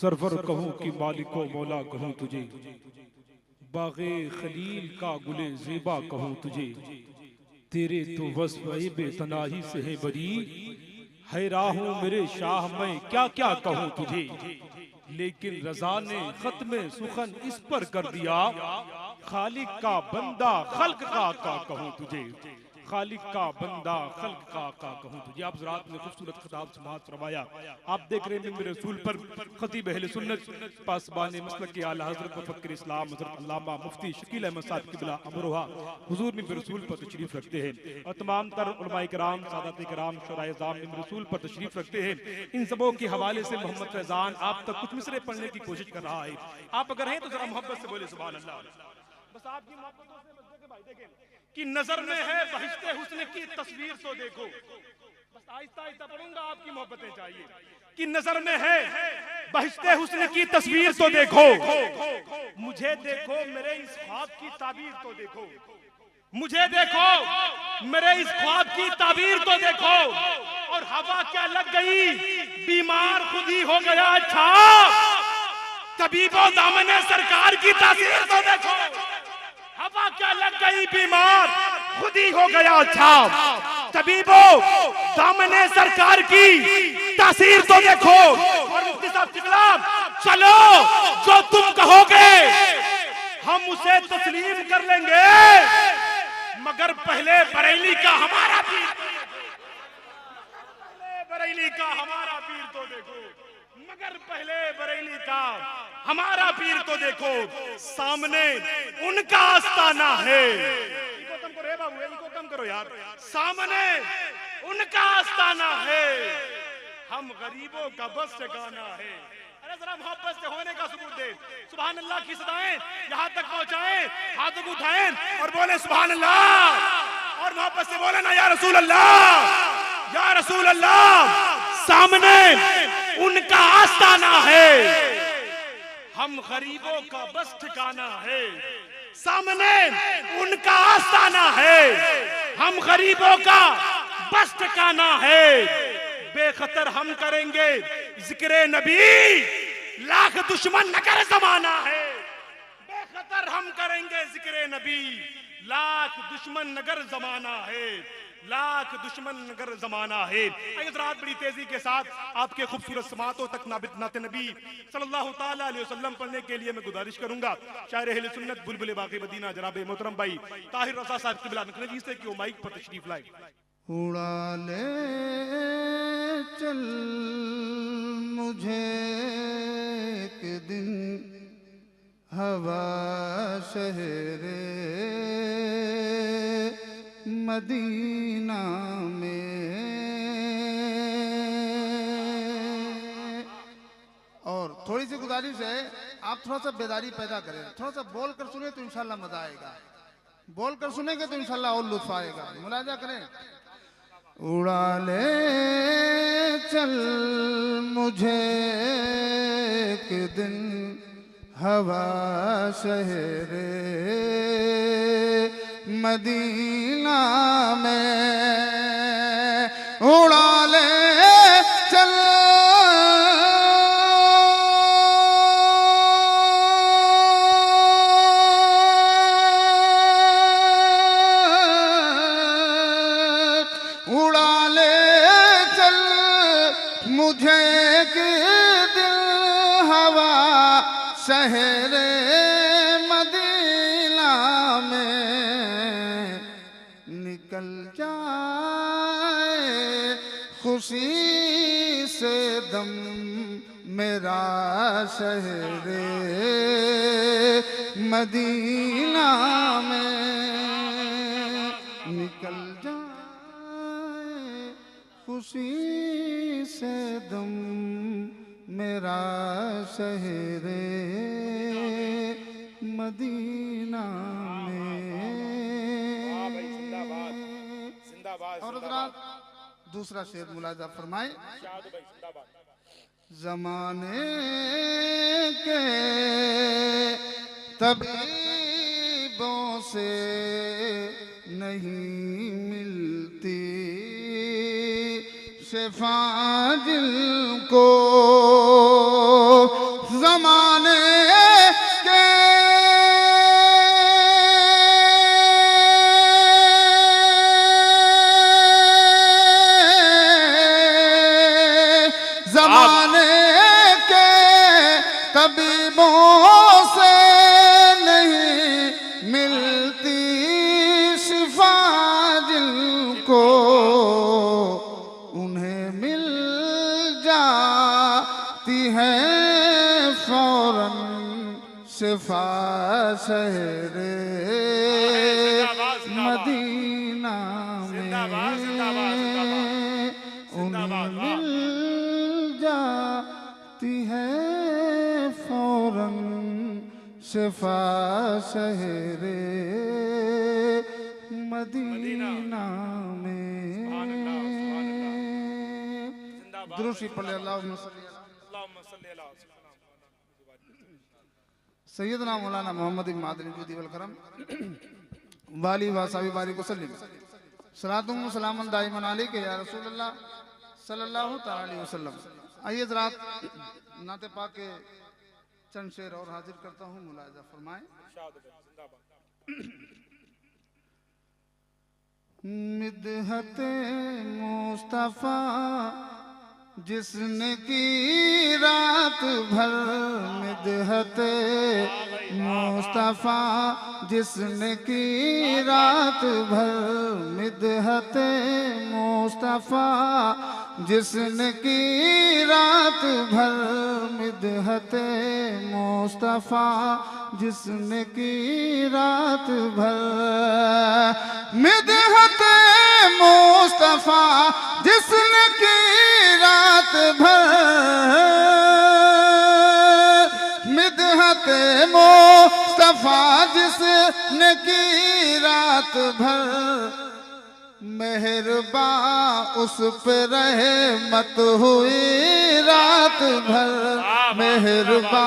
Server कहूँ कि मालिको मौला कहूँ तुझे, बागे खलील का गुले ज़ेबा कहूँ तुझे। तेरे तो वस्फ़ बेतनाही से है बरी, है राहूं मेरे शाह मैं क्या क्या कहूँ तुझे। लेकिन रज़ा ने ख़त्म सुखन इस पर कर दिया, खालिक का बंदा खल्क का कहूँ तुझे। खालिक का बंदा खल्क का कहूँ तुझे। आप ज़रात में खूबसूरत खिताब समाअत फरमाया। आप देख रहे हैं मेरे रसूल पर खतीब अहले सुन्नत पासबान मसलक के आला हज़रत मुफ़क्किर इस्लाम हज़रत अल्लामा मुफ्ती शकील अहमद साहब क़िबला अमरोहा हुज़ूर में रसूल पर तशरीफ़ रखते हैं और तमाम तर उलमाए किराम सादात किराम शुराए इज़ाम में रसूल पर तशरीफ़ रखते हैं। इन सबों के हवाले से मोहम्मद फैज़ान आप तक कुछ मिसरे पढ़ने की कोशिश कर रहा है। आप अगर हैं तो जरा मोहब्बत से बोले सुभान अल्लाह। बस आपकी मोहब्बतों से बस देखे भाई देखें कि नजर में है बहिश्ते हुस्न की तस्वीर तो देखो। बस आहिस्ता आहिस्ता पढ़ूंगा, आपकी मोहब्बतें चाहिए कि नजर में है बहिश्ते हुस्न की तस्वीर तो देखो। मुझे देखो मेरे इस ख्वाब की ताबीर तो देखो। मुझे देखो मेरे इस ख्वाब की ताबीर तो देखो। और हवा क्या लग गई बीमार खुद ही हो गया अच्छा। तबीबो दामने सरकार की तासीर तो देखो। हवा क्या लग गई बीमार खुद ही हो गया अच्छा। तबीबो दामने सरकार की तासीर तो देखो। और मुफ्ती साहब क़िबला चलो जो तुम कहोगे हम उसे तस्लीम कर लेंगे, मगर पहले बरेली का हमारा पीर, बरेली का हमारा पीर तो देखो। मगर पहले बरेली का हमारा पीर तो देखो। सामने उनका आस्ताना है। इनको कम करो बाबू, इनको कम करो यार। सामने उनका आस्ताना है, हम गरीबों का बस ठिकाना है। अरे जरा मोहब्बत से होने का सबूत दे। सुभान अल्लाह की सदाएं यहाँ तक पहुँचाएं, हाथ उठाएं और बोले सुभान अल्लाह। और मोहब्बत से बोले ना या रसूल अल्लाह, या रसूल अल्लाह। सामने उनका आस्ताना है, हम गरीबों का बस ठिकाना है। सामने उनका आस्ताना है, हम गरीबों का बस ठिकाना है। बेखतर हम करेंगे जिक्रे नबी, लाख दुश्मन नगर जमाना है। बेखतर हम करेंगे जिक्रे नबी, लाख दुश्मन नगर जमाना है। लाख दुश्मन नगर जमाना है। रात बड़ी तेजी के साथ आपके खूबसूरत समातों तक नाते नबी सल्लल्लाहु ताला अलैहि वसल्लम पढ़ने के लिए मैं गुजारिश करूंगा। शायर अहले सुन्नत बुलबुल बाग़ी मदीना जनाब मोहतरम भाई ताहिर रज़ा साहब क़िबला नक़वी से कि वो माइक पर तशरीफ लाए। उड़ा ले चल मुझे एक दिन हवा शहरे मदीना में। और थोड़ी सी गुजारिश है, आप थोड़ा सा बेदारी पैदा करें, थोड़ा सा बोल कर सुने तो इंशाल्लाह मजा आएगा। बोल कर सुनेंगे तो इंशाल्लाह और लुत्फ आएगा। मुलाजा करें। उड़ा ले चल मुझे एक दिन हवा शहरे मदीना में। उड़ा ले चल मुझे एक दिल हवा शहरे मदीना में निकल जाए खुशी से दम मेरा शहरे मदीना में निकल जाए खुशी से दम मेरा शहरे मदीना में। और दूसरा शेर मुलाजा फरमाए। जमाने के तबीबों से नहीं मिलती शिफा दिल को, तबीबों से नहीं मिलती शिफा जिनको, उन्हें मिल जाती है फौरन शिफा शहरे मदीना में, उन्हें मिल जाती है फौरन शिफा शहरे मदीना में। दुरूद पढ़ ले अल्लाहुम्मा सल्ली अला सैयदना मौलाना मोहम्मद बिन मादनी जुदी वल करम वाली वासाबी बारी को सल्लम सलातुम सलामन दाइमन अलैका या रसूलल्लाह सल्लल्लाहु तआला अलैहि वसल्लम। आइए ज़रात नाते पाक के चंद शेर और हाजिर करता हूँ, मुलाहिज़ा फरमाएं। मिदहते मुस्तफ़ा जिसने की रात भर, मिदहते मुस्तफ़ा जिसने की रात भर, मिदहते मुस्तफ़ा जिसने की रात भर, मिदहते मुस्तफ़ा जिसने की रात भर, मिदहते मुस्तफ़ा जिसने की रात भर, मिदहते मुस्तफ़ा जिसने की रात भर, मेहरबा उस पे रहे मत हुई रात भर, मेहरबा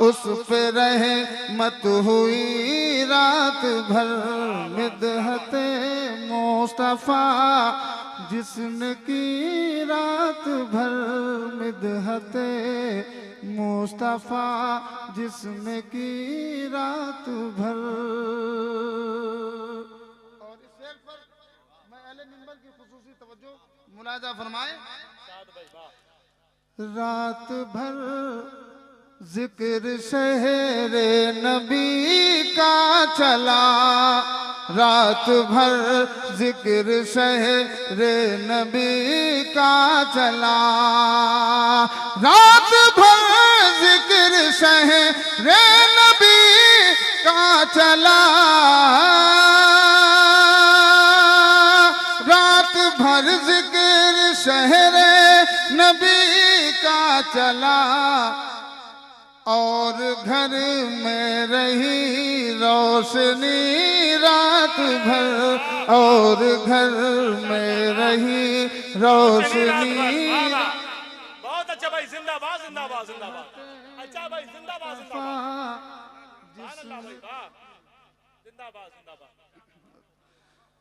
उस पे रहे मत हुई रात भर, मिदहते मुस्तफ़ा जिसने की रात भर, मिदहते मुस्तफ़ा जिसने की रात भर। और इस शेर पर मैं अहले मिंबर की खुसूसी तवज्जो मुलाहिज़ा फरमाए। रात भर जिक्र शहरे नबी का चला, रात भर जिक्र शहरे नबी का चला, रात भर जिक्र शहरे नबी का चला, रात भर जिक्र शहरे नबी का चला, और घर में रही रोशनी रात भर, और घर में रही रोशनी। बहुत अच्छा भाई, जिंदाबाद जिंदाबाद जिंदाबाद। अच्छा भाई, जिंदाबाद जिंदाबाद, जिंदाबाद जिंदाबाद।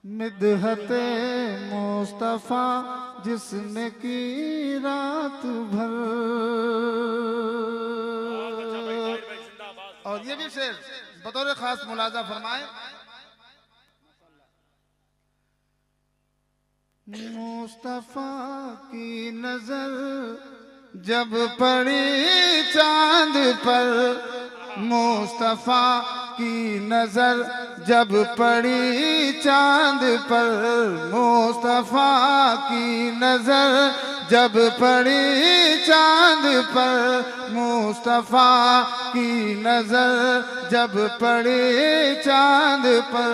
मिदहते मुस्तफ़ा जिसने की रात भर। और ये भी शेर बतौर खास मुलाजा फरमाए। मुस्तफ़ा की नजर जब पड़ी चांद पर, मुस्तफ़ा की नजर जब पड़ी चांद पर, मुस्तफ़ा की नजर जब पड़ी चांद पर, मुस्तफ़ा की नजर जब पड़ी चांद पर,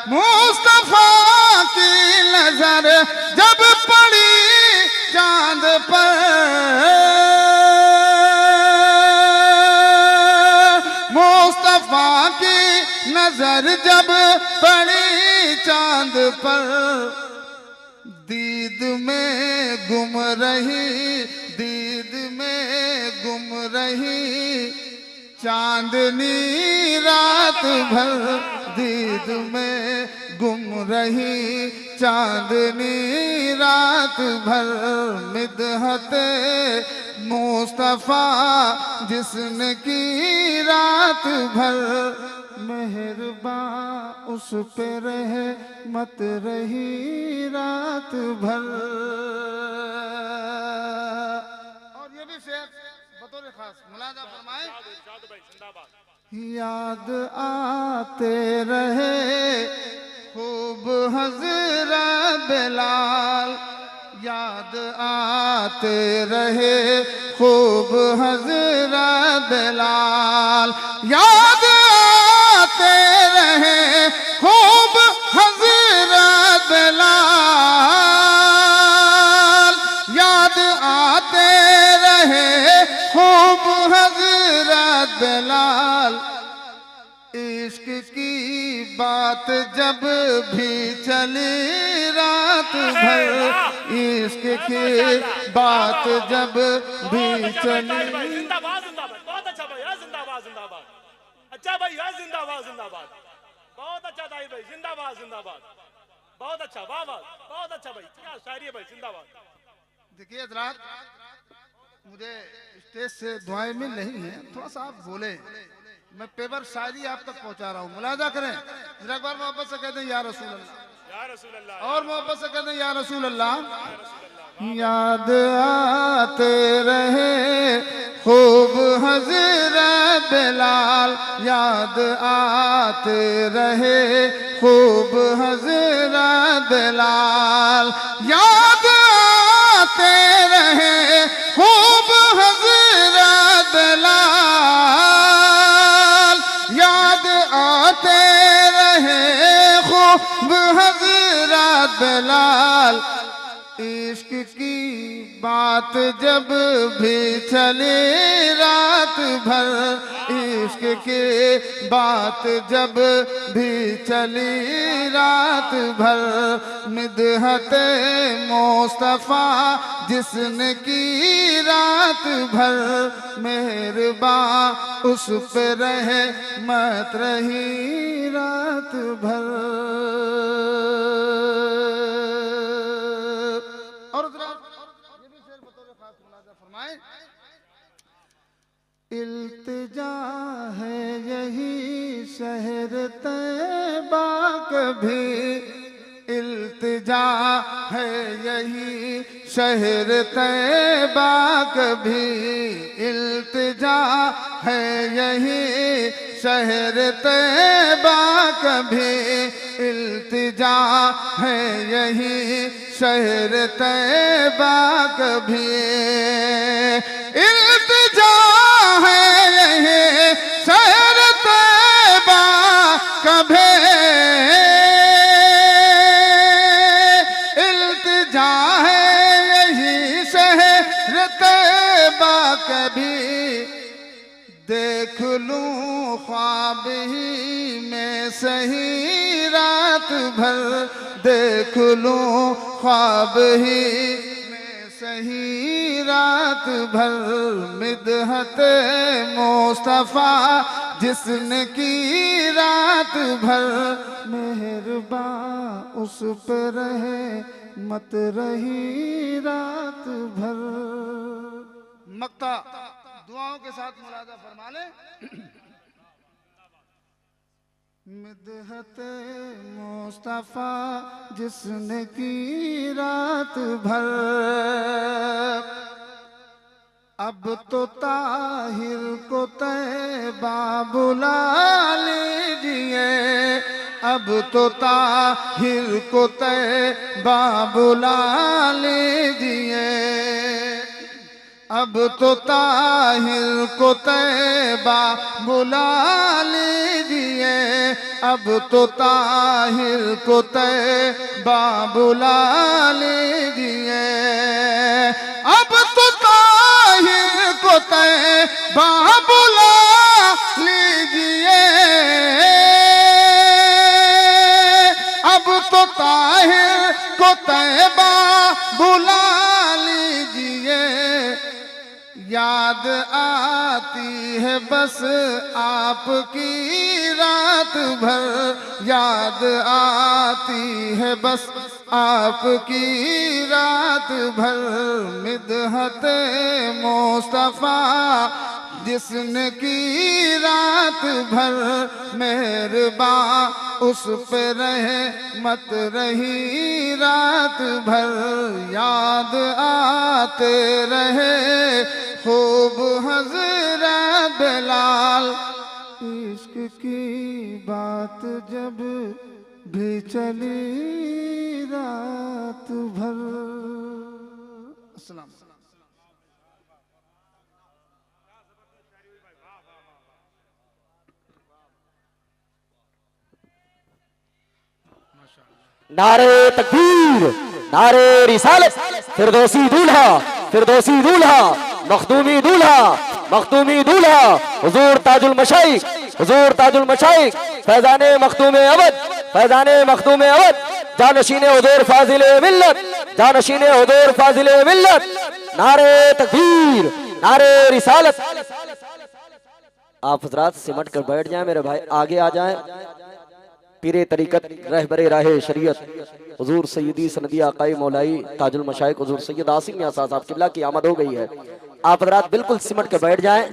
मुस्तफ़ा की नजर जब पड़ी चांद पर, मुस्तफ़ा की नजर जब पड़ी चांद पर, दीद में गुम रही, दीद में गुम रही चांदनी रात भर, दीद में गुम रही चांदनी रात भर, मिदहते मुस्तफ़ा जिसने की रात भर, मेहरबा उस पे रहे मत रही रात भर। और ये भी शेर बतौर खास मुलाजा फरमाए। इरशाद भाई जिंदाबाद। याद आते रहे खूब हज़रत बिलाल, याद आते रहे खूब हज़रत बिलाल, याद आते रहे खूब हज़रत बिलाल, याद आते रहे खूब हज़रत बिलाल। इश्क की बात जब भी चली रात भर, इश्क की बात जब भी चली। जिंदाबाद जिंदाबाद, बहुत अच्छा भाई, जिंदाबाद जिंदाबाद। अच्छा भाई, जिंदाबाद जिंदाबाद, बहुत अच्छा ताहिर भाई, जिंदाबाद जिंदाबाद, बहुत अच्छा, वाह वाह, बहुत अच्छा भाई, क्या शायरी है भाई, जिंदाबाद। देखिए हज़रात, मुझे स्टेज से दुआएं मिल रही हैं, थोड़ा सा आप बोले, मैं पेपर शायरी आप तक पहुंचा रहा हूँ, मुलाजा करें। जरा एक बार मोहब्बत से कहते हैं या रसूल अल्लाह, या रसूल अल्लाह, और मोहब्बत से कहते हैं या रसूल अल्लाह। याद आते रहे खूब हज़रत बिलाल, याद आते रहे खूब हज़रत बिलाल, याद आते रहे खूब हज़रत बिलाल, याद आते रहे खूब हज़रत बिलाल। इश्क की बात जब भी चले रात भर, इश्क की बात जब भी चली रात भर, मिदहत मुस्तफा जिसने की रात भर, मेहरबान उस पे रहे मत रही रात भर। इल्तिजा है यही शहर तैबा कभी, इल्तिजा है यही शहर तैबा कभी, इल्तिजा है यही शहर तैबा कभी, इल्तिजा है यही शहर तैबा कभी, इल्तिजा है यही शहर तैबा कभी, इल्तिजा है यही शहर तैबा कभी, देख लूं ख्वाब ही में सही रात भर, देख लूं ख्वाब ही में सही रात भर, मिदहत मुस्तफा जिसने की रात भर, मेहरबान उस पे रहे मत रही रात भर। मक्ता दुआओं के साथ मुलाजा फरमा ले। मिदहत मुस्तफा जिसने की रात भर, अब तो ताहिर को तैबा बुला लीजिए, अब तो ताहिर को तैबा बुला लीजिए, अब तो ताहिर को तैबा बुला लीजिए, अब तो ताहिर को तैबा बुला लीजिए, अब तो ताहिर को तैबा बुला लीजिए, अब तो ताहिर को तैबा बुला लीजिए। याद आती है बस आपकी रात भर, याद आती है बस आपकी रात भर, मिदहत मुस्तफा जिसने की रात भर, मेहरबान उस पे रहे मत रही रात भर, याद आते रहे खूब हज़रत बिलाल, इश्क की बात जब भी चली रात भर। अस्सलाम। नारे तकबीर, नारे रिसालत, फिरदौसी दूल्हा, फिरदौसी दूल्हा, मखदूमी दूल्हा, मखदूमी दूल्हा, हुजूर ताजुल मशाइख, हुजूर ताजुल मशाइख, फैजाने मखदूमे अवध, फैजाने मखदूमे अवध, जानशीने हुजूर फाजिले मिल्लत, जानशीने हुजूर फाजिले मिल्लत। नारे तकबीर, नारे रिसालत। आप हजरात सिमट कर बैठ जाएं, मेरे भाई आगे आ जाएं। पीरे तरीकत रहबरे राहे शरीयत हुजूर सैयदी सनदी आकाई मौलाई ताजुल मशाइख हुजूर सैयद आसिम मियां साहब किबला की आमद हो गई है। आप हजरात बिल्कुल सिमट के बैठ जाएं।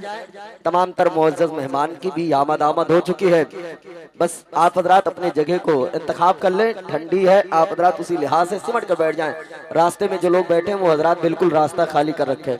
तमाम तर मुअज़्ज़ज़ मेहमान की भी आमद हो चुकी है। बस आप हजरात अपने जगह को इंतखाब कर लें, ठंडी है, आप हजरात उसी लिहाज से सिमट कर बैठ जाएं। रास्ते में जो लोग बैठे हैं वो हजरात बिल्कुल रास्ता खाली कर रखें।